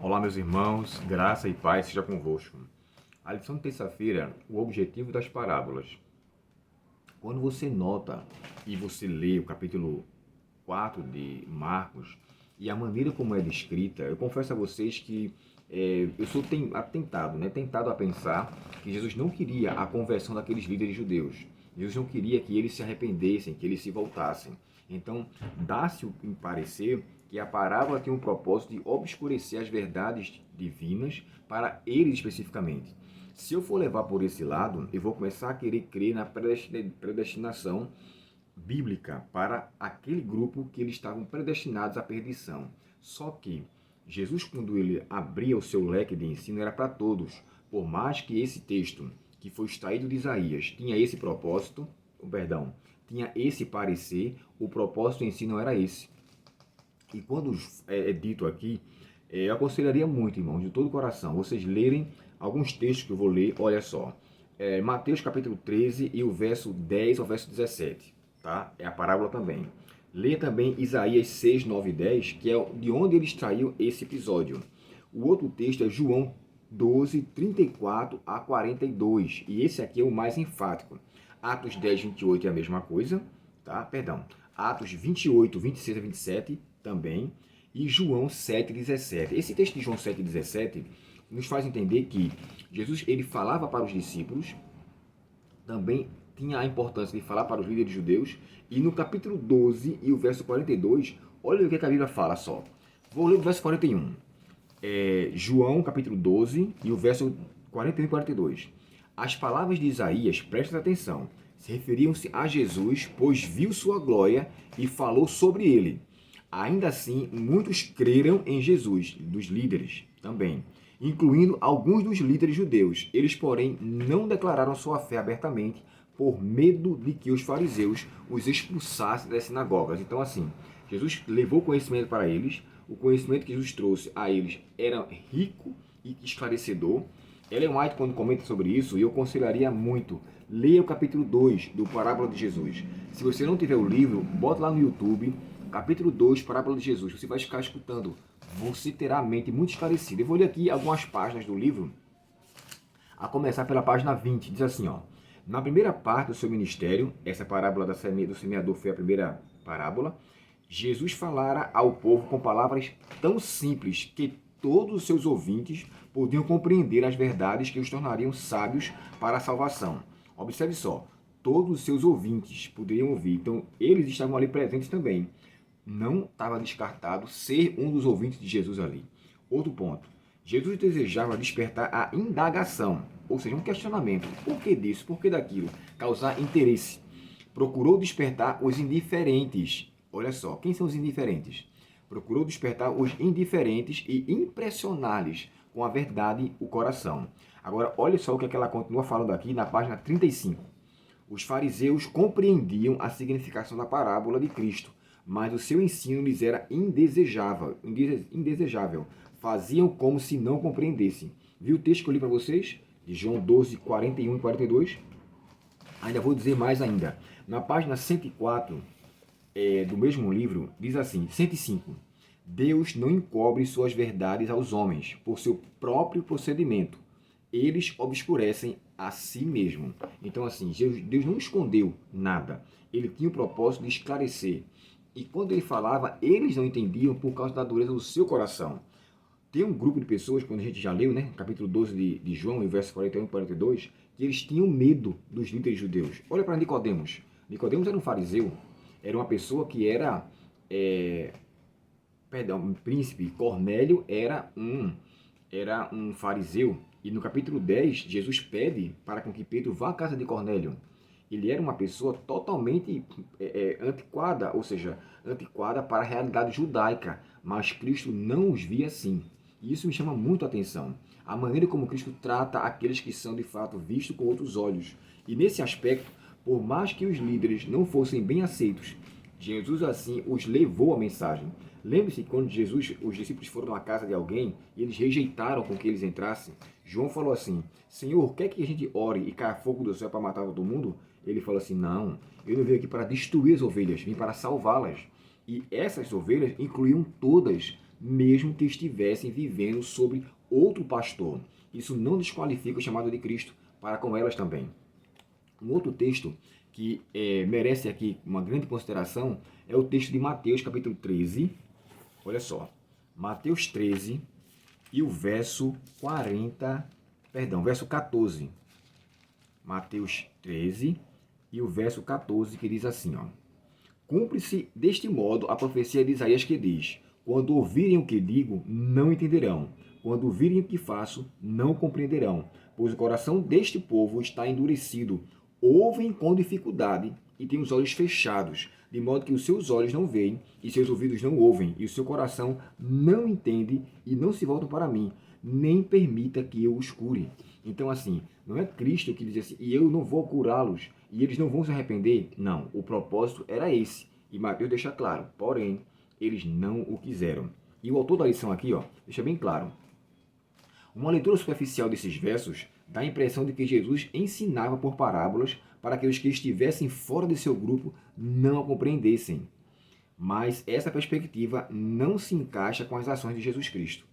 Olá, meus irmãos, graça e paz seja convosco. A lição de terça-feira, o objetivo das parábolas. Quando você nota e você lê o capítulo 4 de Marcos e a maneira como é descrita, eu confesso a vocês que eu sou tentado a pensar que Jesus não queria a conversão daqueles líderes judeus. Jesus não queria que eles se arrependessem, que eles se voltassem. Então, dá-se em parecer que a parábola tem um propósito de obscurecer as verdades divinas para eles especificamente. Se eu for levar por esse lado, eu vou começar a querer crer na predestinação bíblica para aquele grupo que eles estavam predestinados à perdição. Só que Jesus, quando ele abria o seu leque de ensino, era para todos. Por mais que esse texto, que foi extraído de Isaías, tinha esse propósito, tinha esse parecer, o propósito em si não era esse. E quando é dito aqui, eu aconselharia muito, irmãos, de todo o coração, vocês lerem alguns textos que eu vou ler, olha só. Mateus capítulo 13 e o verso 10 ao verso 17, tá? É a parábola também. Lê também Isaías 6, 9 e 10, que é de onde ele extraiu esse episódio. O outro texto é João 12, 34 a 42, e esse aqui é o mais enfático. Atos 10, 28 é a mesma coisa, tá? Perdão. Atos 28, 26 a 27 também, e João 7, 17. Esse texto de João 7, 17 nos faz entender que Jesus ele falava para os discípulos, também tinha a importância de falar para os líderes judeus, e no capítulo 12 e o verso 42, olha o que a Bíblia fala só. Vou ler o verso 41. João capítulo 12 e o verso 41 e 42. As palavras de Isaías, prestem atenção, se referiam-se a Jesus, pois viu sua glória e falou sobre ele. Ainda assim, muitos creram em Jesus, dos líderes também, incluindo alguns dos líderes judeus. Eles, porém, não declararam sua fé abertamente por medo de que os fariseus os expulsassem das sinagogas. Então, assim, Jesus levou conhecimento para eles, o conhecimento que Jesus trouxe a eles era rico e esclarecedor. Ellen White, quando comenta sobre isso, eu aconselharia muito, leia o capítulo 2 do Parábola de Jesus. Se você não tiver o livro, bota lá no YouTube, capítulo 2, Parábola de Jesus. Você vai ficar escutando, você terá a mente muito esclarecida. Eu vou ler aqui algumas páginas do livro, a começar pela página 20, diz assim, ó. Na primeira parte do seu ministério, essa parábola do semeador foi a primeira parábola, Jesus falara ao povo com palavras tão simples que todos os seus ouvintes podiam compreender as verdades que os tornariam sábios para a salvação. Observe só, todos os seus ouvintes poderiam ouvir, então eles estavam ali presentes também. Não estava descartado ser um dos ouvintes de Jesus ali. Outro ponto, Jesus desejava despertar a indagação, ou seja, um questionamento. Por que disso? Por que daquilo? Causar interesse. Procurou despertar os indiferentes. Olha só, quem são os indiferentes? Procurou despertar os indiferentes e impressioná-los com a verdade o coração. Agora, olha só o que ela continua falando aqui na página 35. Os fariseus compreendiam a significação da parábola de Cristo, mas o seu ensino lhes era indesejável. Faziam como se não compreendessem. Viu o texto que eu li para vocês? De João 12, 41 e 42? Ainda vou dizer mais ainda. Na página 104 do mesmo livro, diz assim, 105. Deus não encobre suas verdades aos homens por seu próprio procedimento. Eles obscurecem a si mesmo. Então, assim, Deus não escondeu nada. Ele tinha o propósito de esclarecer. E quando ele falava, eles não entendiam por causa da dureza do seu coração. Tem um grupo de pessoas, quando a gente já leu, né, capítulo 12 de João, verso 41 e 42, que eles tinham medo dos líderes judeus. Olha para Nicodemos. Nicodemos era um fariseu, era uma pessoa que era, príncipe. Cornélio era um fariseu. E no capítulo 10, Jesus pede para com que Pedro vá à casa de Cornélio. Ele era uma pessoa totalmente antiquada, ou seja, antiquada para a realidade judaica, mas Cristo não os via assim. E isso me chama muito a atenção. A maneira como Cristo trata aqueles que são de fato vistos com outros olhos. E nesse aspecto, por mais que os líderes não fossem bem aceitos, Jesus assim os levou a mensagem. Lembre-se que quando os discípulos foram à casa de alguém e eles rejeitaram com que eles entrassem, João falou assim, Senhor, quer que a gente ore e caia fogo do céu para matar todo mundo? Ele falou assim, não, eu não vim aqui para destruir as ovelhas, vim para salvá-las. E essas ovelhas incluíam todas, mesmo que estivessem vivendo sob outro pastor. Isso não desqualifica o chamado de Cristo para com elas também. Um outro texto que merece aqui uma grande consideração é o texto de Mateus, capítulo 13. Olha só, Mateus 13 e o verso 14. Mateus 13 e o verso 14, que diz assim, ó: Cumpre-se deste modo a profecia de Isaías que diz: Quando ouvirem o que digo, não entenderão. Quando ouvirem o que faço, não compreenderão. Pois o coração deste povo está endurecido. Ouvem com dificuldade e têm os olhos fechados, de modo que os seus olhos não veem e seus ouvidos não ouvem, e o seu coração não entende e não se voltam para mim, nem permita que eu os cure. Então, assim, não é Cristo que diz assim, e eu não vou curá-los, e eles não vão se arrepender. Não, o propósito era esse. E Mateus deixa claro, porém, eles não o quiseram. E o autor da lição aqui, ó, deixa bem claro. Uma leitura superficial desses versos dá a impressão de que Jesus ensinava por parábolas para que os que estivessem fora de seu grupo não a compreendessem. Mas essa perspectiva não se encaixa com as ações de Jesus Cristo.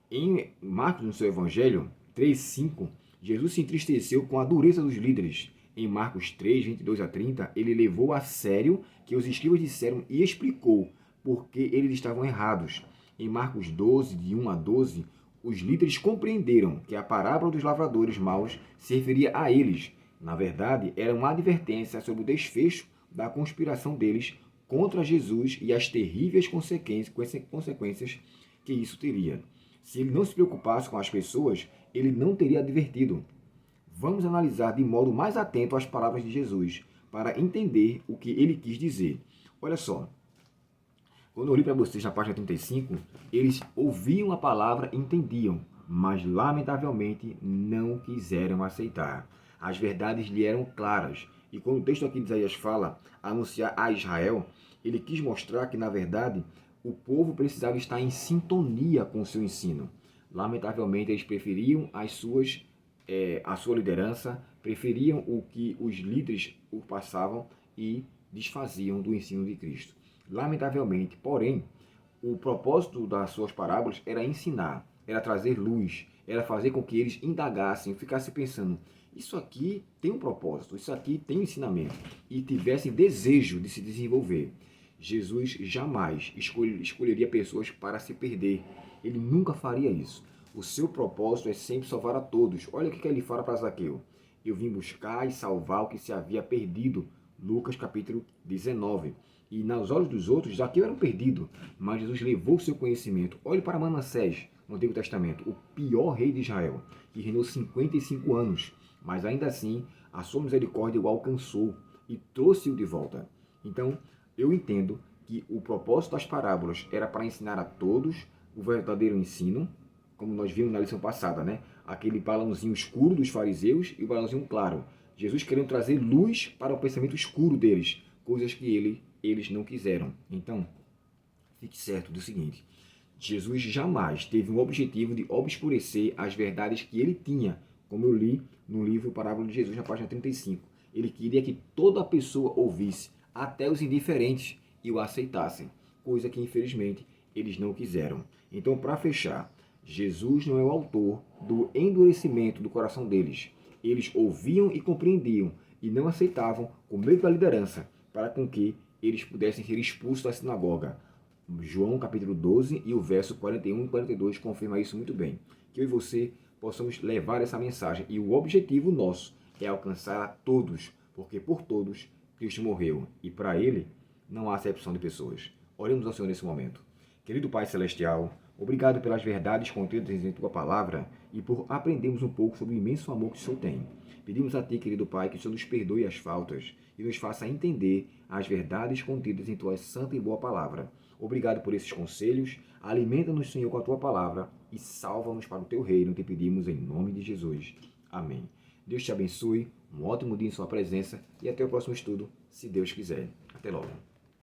Em Marcos, no seu Evangelho 3,5, Jesus se entristeceu com a dureza dos líderes. Em Marcos 3, 22 a 30, ele levou a sério que os escribas disseram e explicou por que eles estavam errados. Em Marcos 12, de 1 a 12, os líderes compreenderam que a parábola dos lavradores maus se referia a eles. Na verdade, era uma advertência sobre o desfecho da conspiração deles contra Jesus e as terríveis consequências que isso teria. Se ele não se preocupasse com as pessoas, ele não teria advertido. Vamos analisar de modo mais atento as palavras de Jesus, para entender o que ele quis dizer. Olha só, quando eu li para vocês na página 35, eles ouviam a palavra e entendiam, mas lamentavelmente não quiseram aceitar. As verdades lhe eram claras, e quando o texto aqui de Isaías fala anunciar a Israel, ele quis mostrar que, na verdade, o povo precisava estar em sintonia com o seu ensino. Lamentavelmente, eles preferiam a sua liderança, preferiam o que os líderes passavam e desfaziam do ensino de Cristo. Lamentavelmente, porém, o propósito das suas parábolas era ensinar, era trazer luz, era fazer com que eles indagassem, ficassem pensando, isso aqui tem um propósito, isso aqui tem um ensinamento, e tivessem desejo de se desenvolver. Jesus jamais escolheria pessoas para se perder. Ele nunca faria isso. O seu propósito é sempre salvar a todos. Olha o que ele fala para Zaqueu. Eu vim buscar e salvar o que se havia perdido. Lucas capítulo 19. E nos olhos dos outros, Zaqueu era um perdido, mas Jesus levou o seu conhecimento. Olhe para Manassés, no Antigo Testamento, o pior rei de Israel, que reinou 55 anos, mas ainda assim a sua misericórdia o alcançou e trouxe-o de volta. Então, eu entendo que o propósito das parábolas era para ensinar a todos o verdadeiro ensino, como nós vimos na lição passada, né? Aquele balãozinho escuro dos fariseus e o balãozinho claro. Jesus querendo trazer luz para o pensamento escuro deles, coisas que eles não quiseram. Então, fique certo do seguinte, Jesus jamais teve um objetivo de obscurecer as verdades que ele tinha, como eu li no livro Parábola de Jesus, na página 35. Ele queria que toda pessoa ouvisse, até os indiferentes, e o aceitassem, coisa que infelizmente eles não quiseram. Então, para fechar, Jesus não é o autor do endurecimento do coração deles. Eles ouviam e compreendiam, e não aceitavam, com medo da liderança, para com que eles pudessem ser expulsos da sinagoga. João capítulo 12 e o verso 41 e 42 confirma isso muito bem. Que eu e você possamos levar essa mensagem. E o objetivo nosso é alcançar a todos, porque por todos Cristo morreu. E para ele não há acepção de pessoas. Oremos ao Senhor nesse momento. Querido Pai Celestial, obrigado pelas verdades contidas em Tua Palavra e por aprendermos um pouco sobre o imenso amor que o Senhor tem. Pedimos a Ti, querido Pai, que o Senhor nos perdoe as faltas e nos faça entender as verdades contidas em Tua santa e boa Palavra. Obrigado por esses conselhos, alimenta-nos, Senhor, com a Tua Palavra e salva-nos para o Teu reino, te pedimos em nome de Jesus. Amém. Deus te abençoe, um ótimo dia em Sua presença e até o próximo estudo, se Deus quiser. Até logo.